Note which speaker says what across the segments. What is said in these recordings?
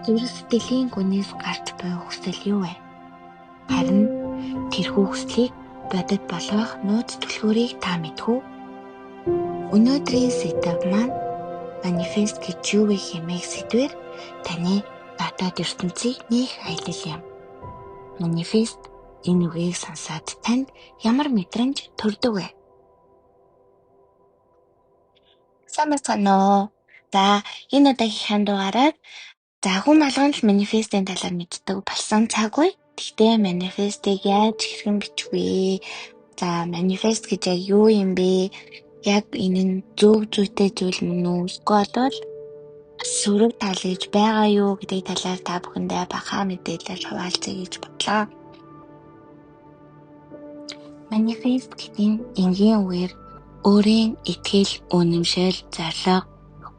Speaker 1: зүрх сэтгэлийн гүнээс гарч буй хүсэл юу вэ? Харин тэрхүү хүслийг бодит болгох нууц түлхүүрийг та мэдэх үү? Өнөөдрийн сэдэв маань манифест гэж юу вэ хэмээх сэдвээр таны дотоод ертөнцийг нээх аялал юм. Манифест энэ үгийг сонсоод танд ямар мэдрэмж төрдөг вэ? Сайн байна уу? За, энэ удаагийн дугаараар хүн болгон л манифестийн талаар мэддэг болсон цаг үе. Гэхдээ манифестыг яаж хэрхэн бичих вэ? За, манифест гэж яг юу юм бэ? Яг энэ нь зөв зүйтэй зүйл мөн үү? Эсвэл сөрөг тал гэж байгаа юу гэдэг талаар та бүхэндээ баха мэдээлэл хуваалцъя гэж бодлоо. Манифест гэдэг нь энгийн үгээр өөрийн итгэл, үнэмшил, зорилго,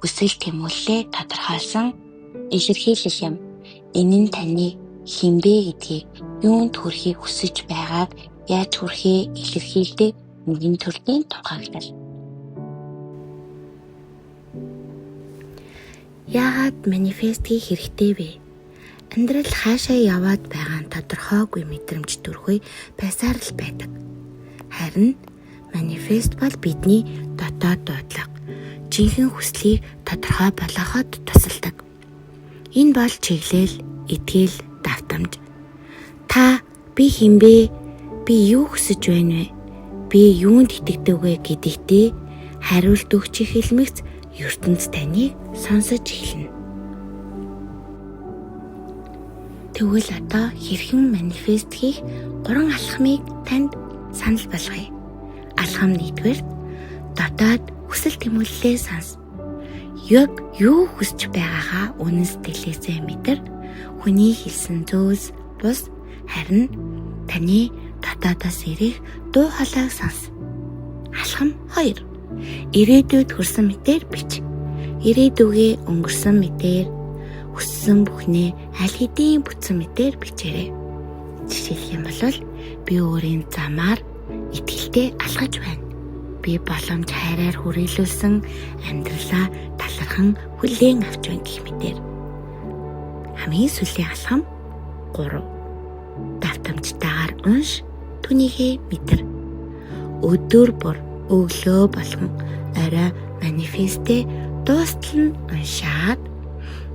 Speaker 1: хүсэл тэмүүллээ тодорхойлсон илэрхийлэл юм. Энэ нь таны хинбэ гэдгийг, юунд хүрэхийг хүсэж байгааг яаж хүрэхээ илэрхийлдэг нэгэн төрлийн тухаглал. Яагаад манифест хийх хэрэгтэй вэ? Амьдрал хаашаа яваад байгаа нь тодорхойгүй мэдрэмж төрхөй байсаар л байдаг. Харин манифест бол бидний дотоод дуудлага, жинхэнэ хүслийг тодорхой болгоход тусалдаг. Энэ бол чиглэл, итгэл, давтамж. Та би хинбэ? Би юу хүсэж байна вэ? Би юунд итгэдэг вэ гэдэгтээ хариулт өгч эхэлмэгц ертөнц таныг сонсож эхэлнэ. Тэгвэл одоо хэрхэн манифест хийх 3 алхмыг танд санал болгоё. Алхам 1-р дотоод хүсэл тэмүүллээ сонс. Яг юу хүсэж байгаагаа үнэн сэтгэлээсээ мэдэр. Хүний хэлсэн зүйлс бус, харин таны дотоодоос ирэх дуу хоолойг сонс. Алхам 2. Ирээдүйд хүрсэн мэтээр бич. Ирээдүгээ өнгөрсөн мэтээр, хүссэн бүхнээ аль хэдийн бүтсэн мэтээр бичээрэй. Жишээлх юм бол би өөрийн замаар итгэлтэй алхаж байна. Би боломж хайраар хүрээлүүлсэн амьдралаа талархан хүлээн авч байна гэх мэтээр. Хамгийн сүүлийн алхам 3. Давтамжтайгаар унш, түүнийхээ мэдэр. Өдөр бүр өглөө болгон орой манифестээ дуустал нь уншаад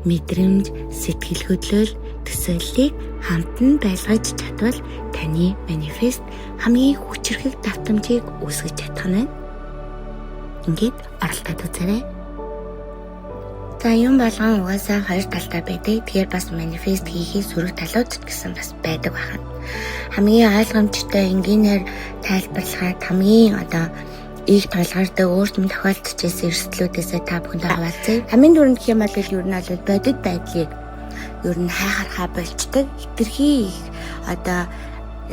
Speaker 1: мэдрэмж, сэтгэл хөдлөл, төсөөллийг хамтан байлгаж чадвал таны манифест хамгийн хүчрхэг давтамжийг үүсгэж чадах нь. Ингээд оролдоод үзээрэй. За, юм болгон угаасаа 2 талтай байдаг. Тэгэхээр бас манифест хийхээ сөрөг талууд гэсэн бас байдаг байна. Хамгийн ойлгомжтой энгийнээр тайлбарлахад хамгийн их толгойрдог өөртөө тохиолдож байсан эрсдлүүдээсээ та бүхэндээ хаваалцъя. Хамгийн түрүүнд гэх юм бол ер нь бодит байдлыг ер нь хайхархаа болчдаг. Хэтэрхий их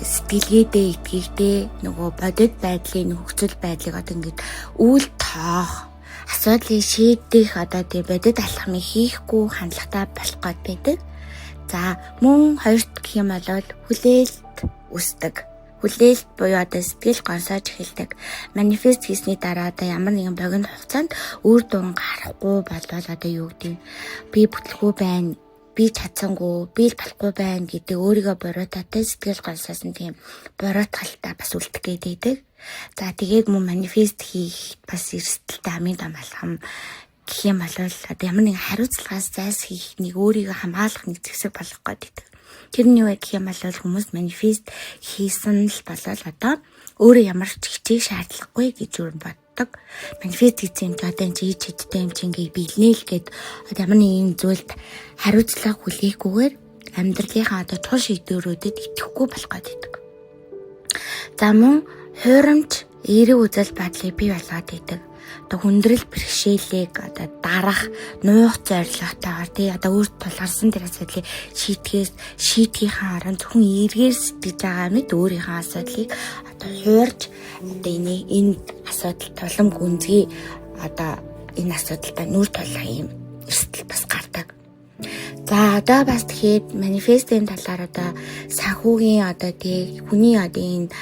Speaker 1: сэтгэлгээдээ итгэхдээ нөгөө бодит байдлын нөхцөл байдлыг ингээд үл тоох, асуудлыг шийдэх тийм бодит алхмыг хийхгүй хандлагатай болох гээд байдаг. За, мөн хоёрт гэх юм бол хүлээлт үүсдэг. Хүлээлт буюу сэтгэл гонсоож эхэлдэг. Манифест хийсний дараа ямар нэгэн богино хугацаанд үр дүн гарахгүй болвол юу гэдэг би бүтлгүй байна, би чадсангүй, би л болохгүй байна гэдэг өөрийгөө буруутаатай сэтгэл гонсоосон тийм буруутгалтай бас үлдэх гээд. За, тэгээд мөн манифест хийх бас эрсдэлтэй хамгийн том алхам гэх юм бол ямар нэгэн хариуцлагаас зайлсхийх, нэг өөрийгөө хамгаалах нэг зэвсэг болох гээд. Тэр нь юу вэ гэх юм бол хүмүүс манифест хийсэн л болол өөрөө ямар ч хичээх шаардлагагүй гэж юу боддог. Манифест хийсэн юм энэ хийж чадтай юм чи ингээ билнэ л гэд ямар нэгэн зүйлд хариуцлага хүлээхгүйгээр амьдралынхаа тул шийдвэрүүдэд итгэхгүй болох гэдэг. За, мөн хуйрамч эерэг үзэл бодлыг бий болгоод идэг. Хүндрэл бэрхшээлийг дарах нуух зорилготойгоор өөрт тулгарсан тэр асуудлыг шийдэхийнхаа оронд зөвхөн эргээр сэтгэж байгаа мэт өөрийнхөө асуудлыг хуурж энэ асуудал тулам гүнзгий энэ асуудалтай нүүр тулах юм эрсдэл бас гардаг. За одоо бас тэгэхээр манифестийн талаар одоо санхүүгийн одоо тий хүний одоо энэ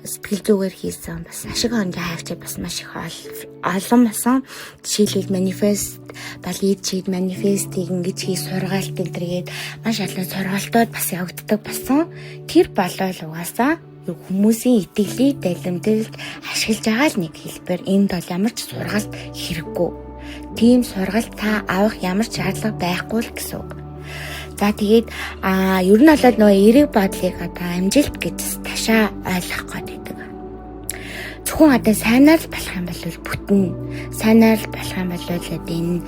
Speaker 1: сэтгэл зүгээр хийсэн бас ашиг хонжоо хавчаад бас маш их олон басан. Жишээлбэл манифест балид чид манифестийг ингэж хий сургаалт энтергээд маш олон сургаалтууд бас явагддаг басан. Тэр болол угаасаа хүмүүсийн итгэлийг далимдэлд ашиглаж байгаа л нэг хэлбэр. Энд бол ямар ч сургаалт хэрэггүй. Тийм сургаалт та авах ямар ч шаардлага байхгүй л гэсэн үг. За тэгээд ер нь бол нөгөө эерэг бодлыг одоо амжилт гэж ташаа ойлгох гэдэг. Зөвхөн одоо сайнаар л болох юм бол бүтэн. Сайнаар л болох юм бол энэ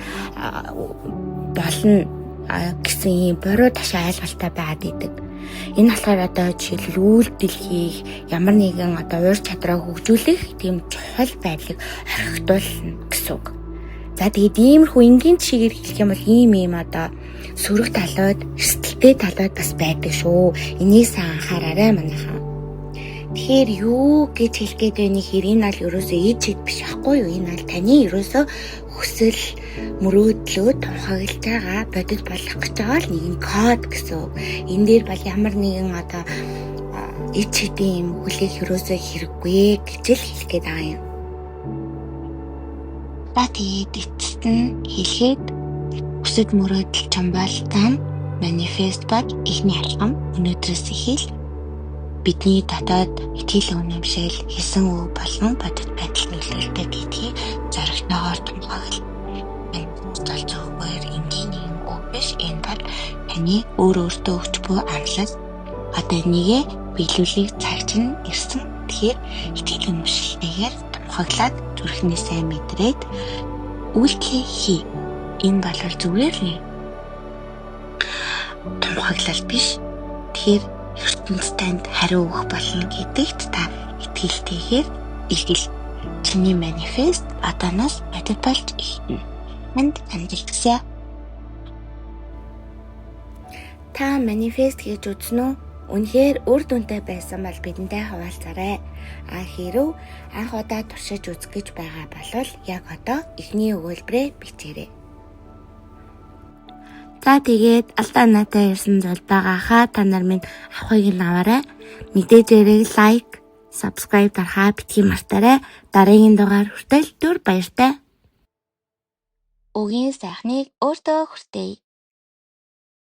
Speaker 1: болно гэсэн юм буруу ташаа ойлголттой байгаад идэг. Энэ болохоор одоо жишээлбэл үйлдэл хийх, ямар нэгэн одоо уур чадвараа хөгжүүлэх тийм чухал байдлыг орхигдуулна гэсэн үг. За тэгээд иймэрхүү энгийн чигээр хэлэх юм бол ийм одоо сөрөг талууд, эрсдэлтэй талууд бас байдаг шүү. Энийг сайн анхаараарай манайхаа. Тэгэхээр юу гэж хэлэх гээд байна гэхээр энэ бол ерөөсөө ичэд биш байхгүй юу? Энэ бол таны ерөөсөө хүсэл мөрөөдлөө тунхаглаж байгаа бодит болох гэж байгаа л нэгэн код гэсэн. Энэ дээр бол ямар нэгэн одоо ичэдийн юм хүлээх ерөөсөө хэрэггүй гэж л хэлэх гээд байгаа юм. Тэгээд эцэст нь хэлэхэд хүсэл мөрөөдөл чамбалтан манифест бод ихний алхам өнөөдрөөс эхэл бидний дотоод итгэл үнэмшил хийсэн үг болон бодит байдал нөлөөлөлтөд гэдгийг зоригтойгоор тунхаглал. Энэ зөвхөн энгийн үг биш, энэ бол таны өөртөө өгч буй амлал. Одоо нэгэ биелүүлэх цаг чинь ирсэн. Тэгэхээр итгэл үнэмшилтэйгээр тунхаглаад зүрхнээсээ мэдрээд үйлдэл хий. Энэ бол зүгээр л тунхаглал биш. Тэгэхээр ертөнцид хариу өгөх болно гэдэгт та итгэлтэйгээр илгэл. Чиний манифест одооноос бодит болж эхэлнэ. Манд амжилтсаа. Та манифест хийж үзнэ үү? Үнэхээр үр дүнтэй байсан бол бидэнтэй хуваалцаарай. Хэрв анх удаа туршиж үзэх гэж байгаа бол яг одоо эхний өгүүлбэрээ бичээрэй. За тэгээд алдаа надад ирсэн зүйл байгаа хаа та нар минь авахыг нь аваарай. Мэдээжээрээ лайк, subscribe дарахаа битгий мартаарай. Дараагийн дугаар хүртэл түр баяртай. Өгийн сайхныг өөртөө хүртээе.